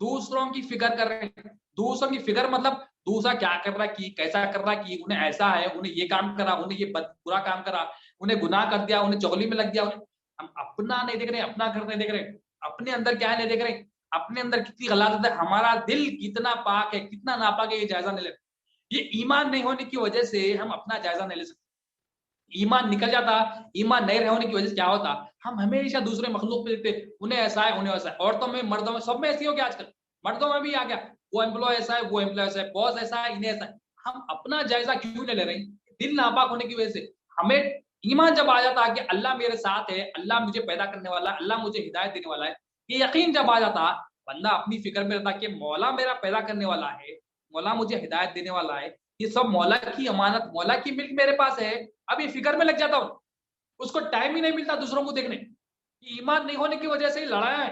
S2: دوسروں کی فکر کر رہے ہیں. دوسروں کی فکر مطلب دوسرا کیا کر رہا کی, کیسا کر رہا کی, انہیں ایسا ہے, انہیں یہ کام کرا, انہیں یہ برا کام کرا, انہیں گناہ کر دیا, انہیں چغلی میں لگ دیا. ہم اپنا نہیں دیکھ رہے, اپنا گھر نہیں دیکھ رہے, اپنے اندر کیا ہے نہیں دیکھ رہے, اپنے اندر کتنی غلط ہے, ہمارا دل کتنا پاک ہے کتنا ناپاک ہے, یہ جائزہ نہیں لیتے. یہ ایمان نہیں ہونے کی وجہ سے ہم اپنا جائزہ نہیں لے سکتے. ایمان نکل جاتا, ایمان نہیں ہونے کی وجہ سے کیا ہوتا, ہم ہمیشہ دوسرے مخلوق پہ دیکھتے, انہیں ایسا ہے, انہیں ایسا ہے. عورتوں میں, مردوں میں, سب میں ایسی ہو گیا آج کل, مردوں میں بھی آ گیا, وہ امپلائے ایسا ہے, وہ امپلائے ایسا ہے, باس ایسا ہے, انہیں ایسا ہے. ہم اپنا جائزہ کیوں نہیں لے رہے ہیں, دل ناپاک ہونے کی وجہ سے. ہمیں ایمان جب آ جاتا کہ اللہ میرے ساتھ ہے, اللہ مجھے پیدا کرنے والا ہے, اللہ مجھے ہدایت دینے والا ہے, یہ یقین جب آ جاتا, بندہ اپنی فکر میں رہتا کہ مولا میرا پیدا کرنے والا ہے, مولا مجھے ہدایت دینے والا ہے, یہ سب مولا کی امانت, مولا کی ملک میرے پاس ہے. اب یہ فکر میں لگ جاتا ہوں, اس کو ٹائم ہی نہیں ملتا دوسروں کو دیکھنے. ایمان نہیں ہونے کی وجہ سے لڑایا ہے,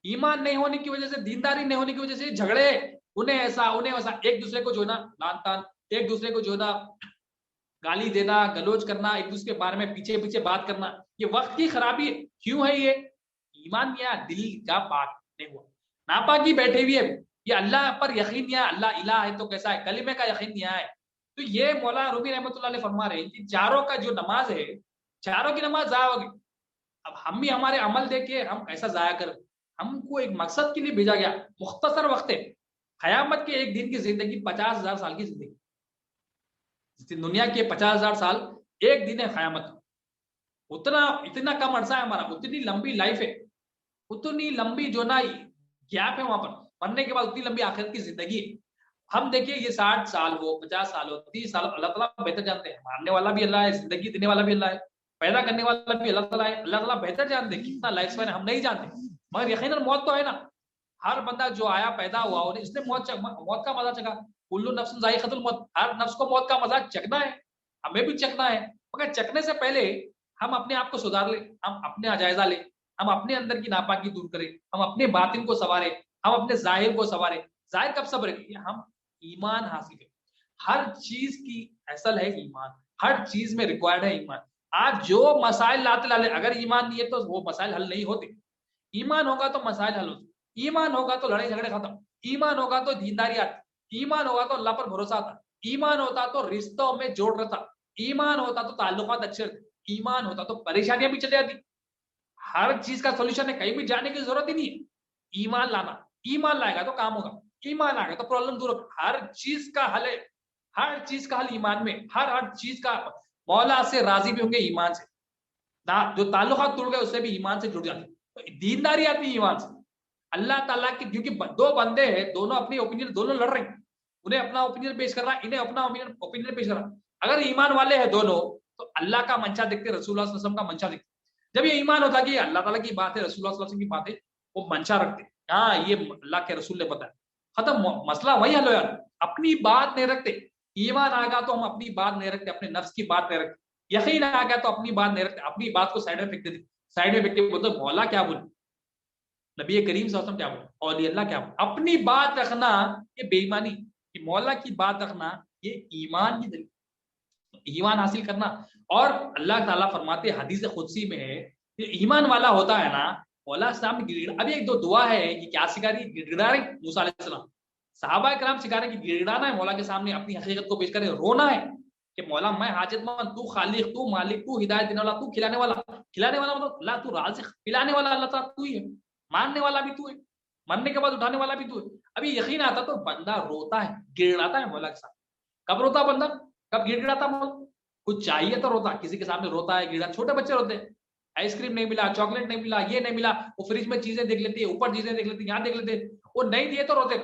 S2: ایمان نہیں ہونے کی وجہ سے, دینداری نہیں ہونے کی وجہ سے جھگڑے, انہیں ایسا, انہیں ایسا, ایک دوسرے کو جو ہے نا لان تان, ایک دوسرے کو جو ہے نا گالی دینا, گلوچ کرنا, ایک دوسرے کے بارے میں پیچھے پیچھے بات کرنا, یہ وقت کی خرابی ہے. کیوں ہے یہ, ایمان نہیں آیا, دل کا پاک نہیں ہوا, ناپاکی بیٹھے ہوئی ہے. یہ اللہ پر یقین نہیں ہے, اللہ الہ ہے تو کیسا ہے, کلمے کا یقین نہیں ہے. تو یہ مولانا رومی رحمۃ اللہ علیہ فرما رہے ہیں کہ چاروں کا جو نماز ہے, چاروں کی نماز ضائع ہوگی. اب ہم بھی ہمارے عمل دیکھ کے ہم ایسا ضائع کر، ہم کو ایک مقصد کے لیے بھیجا گیا، مختصر وقت ہے، قیامت کے ایک دن کی زندگی 50,000 سال کی زندگی، دنیا کے 50,000 سال ایک دن ہے قیامت، اتنا کم عرصہ ہے ہمارا، اتنی لمبی لائف ہے، اتنی لمبی جو نا گیپ ہے وہاں پر، مرنے کے بعد اتنی لمبی آخرت کی زندگی ہے۔ ہم دیکھیے یہ 60 سال ہو، 50 سال ہو، 30 سال ہو، اللہ تعالیٰ بہتر جانتے ہیں، مارنے والا بھی اللہ ہے، زندگی دینے والا بھی اللہ ہے، پیدا کرنے والا بھی اللہ تعالیٰ ہے، اللہ تعالیٰ بہتر جانتے ہیں کتنا لائف اسپین ہے ہم نہیں جانتے، مگر یقیناً موت تو ہے نا، ہر بندہ جو آیا پیدا ہوا اور اس نے موت کا مزہ چکھا، کل نفس ذائقۃ الموت، ہر نفس کو موت کا مزہ چکھنا ہے، ہمیں بھی چکھنا ہے، مگر چکھنے سے پہلے ہم اپنے آپ کو سدھار لیں، ہم اپنے جائزہ لیں، ہم اپنے اندر کی ناپاکی دور کریں، ہم اپنے باطن کو سنواریں، ہم اپنے ظاہر کو سنواریں۔ ظاہر کب صبر ہے؟ ہم ایمان حاصل کریں، ہر چیز کی اصل ہے ایمان، ہر چیز میں ریکوائرڈ ہے ایمان۔ آج جو مسائل لاتے لاتے اگر ایمان نہیں ہے تو وہ مسائل حل نہیں ہوتے، ایمان ہوگا تو مسائل حل ہوتے، ایمان ہوگا تو لڑائی جھگڑے ختم، ایمان ہوگا تو دینداری آتی، ایمان ہوگا تو اللہ پر بھروسہ آتا، ایمان ہوتا تو رشتوں میں جوڑ رہتا، ایمان ہوتا تو تعلقات اچھے رہتے، ایمان ہوتا تو پریشانیاں بھی چلی جاتی۔ ہر چیز کا سولوشن ہے، کہیں بھی جانے کی ضرورت ہی نہیں ہے، ایمان لانا، ایمان لائے گا تو کام ہوگا، ایمان آئے گا تو پرابلم دور ہوگا، ہر چیز کا حل ہے، ہر چیز کا حل ایمان میں، ہر چیز کا مولا سے راضی بھی ہوں گے ایمان سے، جو تعلقات ٹوٹ گئے اس سے بھی ایمان سے جڑ جاتے، دینداری آتی ہے ایمان سے، اللہ تعالیٰ کی، کیونکہ دو بندے ہیں، دونوں اپنی اوپینین دونوں لڑ رہے ہیں، انہیں اپنا اوپینین پیش کر رہا ہے، انہیں اپنا اوپینین پیش کر رہا ہے، اگر ایمان والے ہیں دونوں تو اللہ کا منشا دیکھتے، رسول اللہ صلی اللہ علیہ وسلم کا منشا دیکھتے، جب یہ ایمان ہوتا کہ اللہ تعالیٰ کی بات ہے، رسول اللہ صلی اللہ علیہ وسلم کی بات ہے، وہ منشا رکھتے، ہاں یہ اللہ کے رسول نے بتایا، ختم، مسئلہ وہی حل ہو جاتا، اپنی بات نہیں رکھتے، ایمان آ گیا تو ہم اپنی بات نہیں رکھتے، اپنے نفس کی بات نہیں رکھتے، یقین آ گیا تو اپنی بات نہیں رکھتے، اپنی بات کو سائڈ میں پھینک دیتے، سائڈ میں پھینک کے بولتے مولا کیا بولے، نبی کریم صلی اللہ علیہ وسلم کیا بولے، اولیاء اللہ کیا بولے، اپنی بات رکھنا یہ بے ایمانی، کہ مولا کی بات رکھنا یہ ایمان کی دلیل، ایمان حاصل کرنا۔ اور اللہ تعالیٰ فرماتے حدیث قدسی میں ہے کہ ایمان والا ہوتا ہے نا، مولا السلام ابھی ایک دو دعا ہے کہ کیا سکھا رہی، گڑگڑا رہی موسیٰ علیہ السلام، صحابہ کرام سکھا رہے کہ گڑگڑانا ہے، مولا کے سامنے اپنی حقیقت کو پیش کرے، رونا ہے کہ مولا میں حاجت مند، تو خالق، تو مالک، تو ہدایت دینے والا، تو کھلانے والا مطلب اللہ، تو رازق، پلانے والا اللہ تعالیٰ تو ہی ہے، ماننے والا بھی تو ہے، مرنے کے بعد اٹھانے والا بھی تو ہے۔ ابھی یقین آتا تو بندہ روتا ہے، گڑگڑاتا ہے مولا کے ساتھ، کب روتا بندہ، کب گڑ گڑاتا مولا، کچھ چاہیے تو روتا، کسی کے سامنے روتا ہے گڑا، چھوٹے بچے روتے ہیں، آئس کریم نہیں ملا، چاکلیٹ نہیں ملا، یہ نہیں ملا، وہ فریج میں چیزیں دیکھ لیتے، اوپر چیزیں دیکھ لیتے، یہاں دیکھ لیتے، وہ نہیں دیے تو روتے،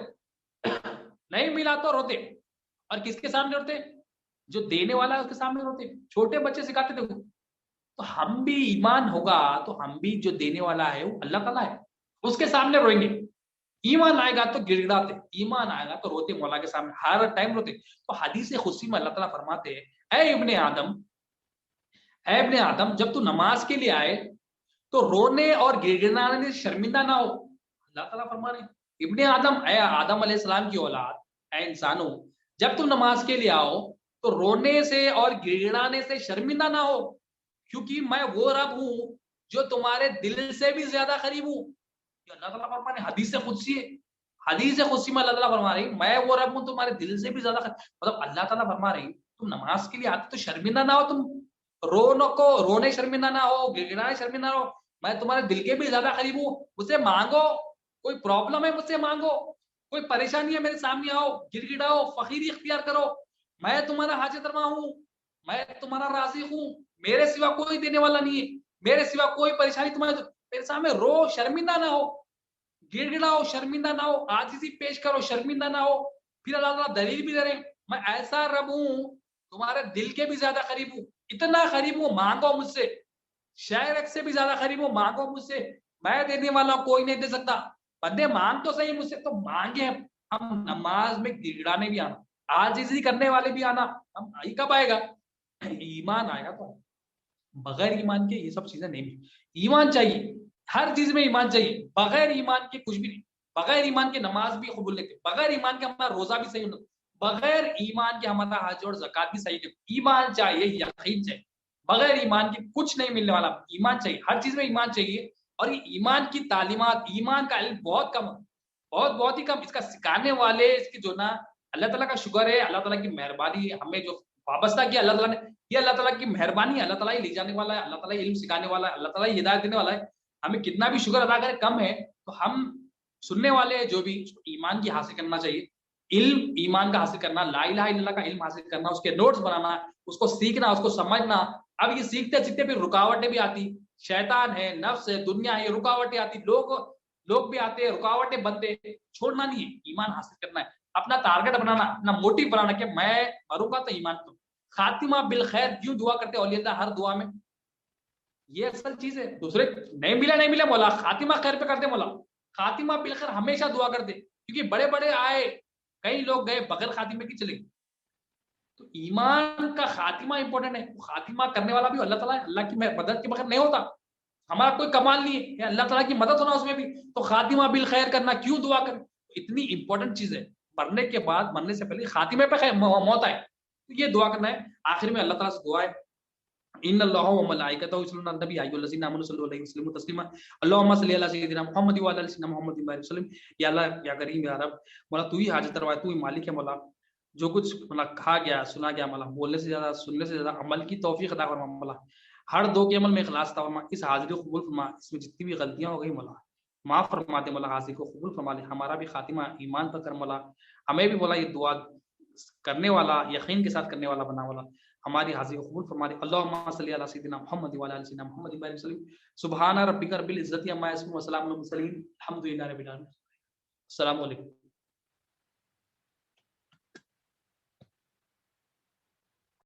S2: نہیں ملا تو روتے، اور کس کے سامنے روتے، جو دینے والا ہے اس کے سامنے روتے، چھوٹے بچے سکھاتے تھے، تو ہم بھی ایمان ہوگا تو ہم بھی جو دینے والا ہے وہ اللہ تعالیٰ ہے، اس کے سامنے روئیں گے، ایمان آئے گا تو گڑ گڑاتے، ایمان آئے گا تو روتے، مولا کے سامنے ہر ٹائم روتے۔ تو حدیث قدسی میں اللہ تعالیٰ فرماتے ہیں اے ابن آدم جب تو نماز کے لیے آئے تو رونے اور گڑ گڑانے سے شرمندہ نہ ہو، اللہ تعالیٰ فرما رہے ابن آدم، اے آدم علیہ السلام کی اولاد، اے انسانوں، جب تم نماز کے لیے آؤ تو رونے سے اور گڑ گڑانے سے شرمندہ نہ ہو، کیونکہ میں وہ رب ہوں جو تمہارے دل سے بھی زیادہ قریب ہوں، اللہ تعالیٰ فرما رہے حدیث قدسی ہے، حدیث قدسی میں اللہ تعالیٰ فرما رہی میں وہ رب ہوں تمہارے دل سے بھی زیادہ، مطلب اللہ تعالیٰ فرما رہی تم نماز کے لیے آتے تو شرمندہ نہ ہو، تم رونے شرمندہ نہ ہو، گڑگڑانے شرمندہ نہ ہو، میں تمہارے دل کے بھی زیادہ قریب ہوں، مجھ سے مانگو، کوئی پرابلم ہے مجھ سے مانگو، کوئی پریشانی ہے میرے سامنے آؤ، گڑ گڑاؤ، فقیری اختیار کرو، میں تمہارا حاجت روا ہوں، میں تمہارا رازق ہوں، میرے سوا کوئی دینے والا نہیں ہے، میرے سوا کوئی پریشانی تمہارے میرے سامنے رو، شرمندہ نہ ہو، گڑ گڑاؤ، شرمندہ نہ ہو، عاجزی پیش کرو، شرمندہ نہ ہو، پھر اللہ تعالیٰ دلیل بھی دے رہے میں ایسا رب ہوں تمہارے دل کے بھی زیادہ قریب ہوں، اتنا قریب ہوں مانگو مجھ سے، شہر سے بھی زیادہ قریب ہوں مانگو مجھ سے، میں دینے والا کوئی نہیں دے سکتا، بندے مانگ تو صحیح مجھ سے، تو مانگے ہم نماز میں گڑ گڑانے بھی آنا، عاجزی کرنے والے بھی آنا، ہم کب آئے گا، ایمان آئے گا تو، بغیر ایمان کے یہ سب چیزیں نہیں بھی، ایمان چاہیے، ہر چیز میں ایمان چاہیے، بغیر ایمان کے کچھ بھی نہیں، بغیر ایمان کے نماز بھی قبول نہیں، بغیر ایمان کے ہمارا روزہ بھی صحیح ہونا، بغیر ایمان کے ہمارا حج اور زکات بھی صحیح نہیں، ایمان چاہیے، یقین چاہیے، بغیر ایمان کے کچھ نہیں ملنے والا، ایمان چاہیے، ہر چیز میں ایمان چاہیے، اور یہ ایمان کی تعلیمات، ایمان کا علم بہت کم ہے، بہت ہی کم، اس کا سکھانے والے، اس کی جو نا اللہ تعالیٰ کا شکر ہے، اللہ تعالیٰ کی مہربانی ہے، ہمیں جو وابستہ کیا اللہ تعالیٰ نے. یہ اللہ تعالیٰ کی مہربانی ہے, اللہ تعالیٰ ہی لے جانے والا ہے, اللہ تعالیٰ علم سکھانے والا ہے, اللہ تعالیٰ ہدایت دینے والا ہے. ہمیں کتنا بھی شکر ادا کرے کم ہے. تو ہم سننے والے جو بھی ایمان کی حاصل کرنا چاہیے, علم ایمان کا حاصل کرنا, لا الہ الا اللہ کا علم حاصل کرنا, اس کے نوٹس بنانا, اس کو سیکھنا, اس کو سمجھنا. اب یہ سیکھتے سیکھتے پھر رکاوٹیں بھی آتی, شیطان ہے, نفس ہے, دنیا ہے, یہ رکاوٹیں آتی, لوگ بھی آتے ہیں, رکاوٹیں بنتے. چھوڑنا نہیں ہے, ایمان حاصل کرنا ہے, اپنا ٹارگٹ بنانا, اپنا موٹیو بنانا کہ میں مروں گا تو ایمان تو. خاتمہ بالخیر کیوں دعا کرتے اولیاء اللہ ہر دعا میں, یہ اصل چیز ہے. دوسرے نہیں ملے مولا, خاتمہ خیر پہ کرتے مولا, خاتمہ بالخیر ہمیشہ دعا کرتے. کیونکہ بڑے بڑے آئے, کئی لوگ گئے بغیر خاتمے کی چلے. تو ایمان کا خاتمہ امپورٹنٹ ہے. خاتمہ کرنے والا بھی اللہ تعالیٰ ہے, اللہ کی مدد کے بغیر نہیں ہوتا. ہمارا کوئی کمال نہیں ہے, اللہ تعالیٰ کی مدد ہونا اس میں بھی. تو خاتمہ بالخیر کرنا, کیوں دعا کریں, اتنی امپورٹنٹ چیز ہے. مرنے کے بعد, مرنے سے پہلے خاتمے پہ موت آئے, یہ دعا کرنا ہے. آخر میں اللہ تعالیٰ سے دعا ہے, ان اللہ و ملائکتہ یصلون علی النبی ایھا الذین آمنوا صلوا علیہ وسلم تسلیما اللهم صل علی سیدنا محمد و علی سیدنا محمد وسلم. یا اللہ, یا کریم, یا رب, مولا تو ہی حاجت روا, تو ہی مالک ہے مولا. جو کچھ مولا کہا گیا سنا گیا مولا, بولنے سے زیادہ سننے سے زیادہ عمل کی توفیق عطا فرما مولا. ہر دو کے عمل میں اخلاص عطا فرما. اس حاضری کو قبول فرما, اس میں جتنی بھی غلطیاں ہو گئی مولا معاف فرما دے مولا. حاضری کو قبول فرما لے, ہمارا بھی خاتمہ ایمان پر کر مولا. ہمیں بھی مولا یہ دعا کرنے والا, یقین کے ساتھ کرنے والا بنا مولا. ہماری حاضری کو قبول فرما لے. اللهم صل علی سیدنا محمد و علی سیدنا محمد وسلم. سبحان ربک رب العزت عما یصفون وسلام علی المرسلین الحمد للہ رب العالمین. السلام علیکم.